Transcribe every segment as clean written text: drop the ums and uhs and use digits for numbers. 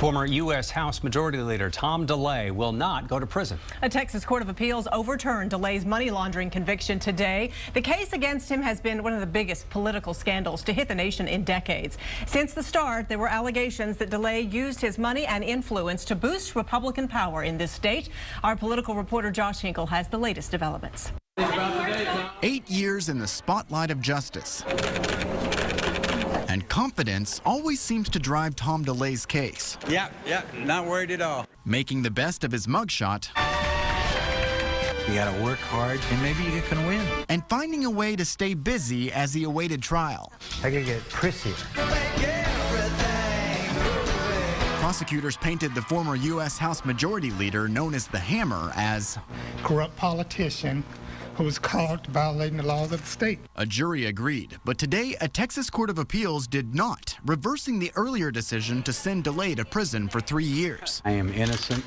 Former U.S. House Majority Leader Tom DeLay will not go to prison. A Texas Court of Appeals overturned DeLay's money laundering conviction today. The case against him has been one of the biggest political scandals to hit the nation in decades. Since the start, there were allegations that DeLay used his money and influence to boost Republican power in this state. Our political reporter Josh Hinkle has the latest developments. 8 years in the spotlight of justice. And confidence always seems to drive Tom DeLay's case. Yeah, not worried at all. Making the best of his mugshot. You gotta work hard and maybe you can win. And finding a way to stay busy as he awaited trial. I gotta get prissy. Prosecutors painted the former U.S. House Majority Leader, known as the Hammer, as corrupt politician who was caught violating the laws of the state. A jury agreed, but today a Texas Court of Appeals did not, reversing the earlier decision to send DeLay to prison for 3 years. I am innocent.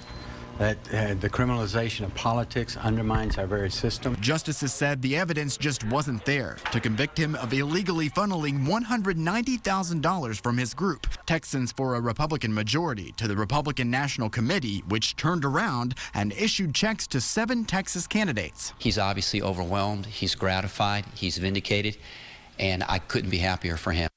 That the criminalization of politics undermines our very system. Justices said the evidence just wasn't there to convict him of illegally funneling $190,000 from his group, Texans for a Republican Majority, to the Republican National Committee, which turned around and issued checks to 7 Texas candidates. He's obviously overwhelmed, he's gratified, he's vindicated, and I couldn't be happier for him.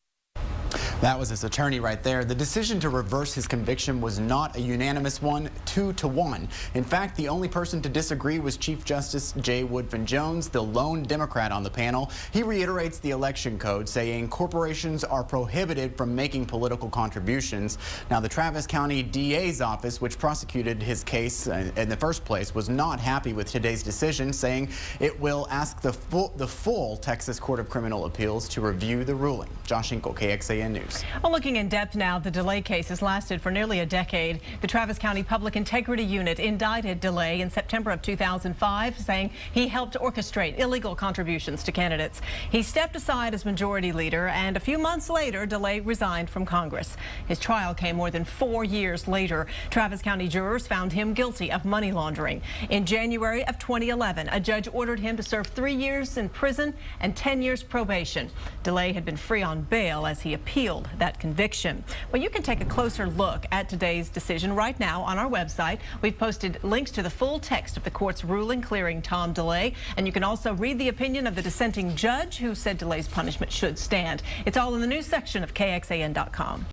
That was his attorney right there. The decision to reverse his conviction was not a unanimous one, 2-1. In fact, the only person to disagree was Chief Justice Jay Woodfin-Jones, the lone Democrat on the panel. He reiterates the election code, saying corporations are prohibited from making political contributions. Now, the Travis County DA's office, which prosecuted his case in the first place, was not happy with today's decision, saying it will ask the full Texas Court of Criminal Appeals to review the ruling. Josh Hinkle, KXAN News. Well, looking in depth now, the DeLay case has lasted for nearly a decade. The Travis County Public Integrity Unit indicted DeLay in September of 2005, saying he helped orchestrate illegal contributions to candidates. He stepped aside as majority leader, and a few months later, DeLay resigned from Congress. His trial came more than 4 years later. Travis County jurors found him guilty of money laundering. In January of 2011, a judge ordered him to serve 3 years in prison and 10 years probation. DeLay had been free on bail as he appealed that conviction. Well, you can take a closer look at today's decision right now on our website. We've posted links to the full text of the court's ruling clearing Tom DeLay, and you can also read the opinion of the dissenting judge who said DeLay's punishment should stand. It's all in the news section of KXAN.com.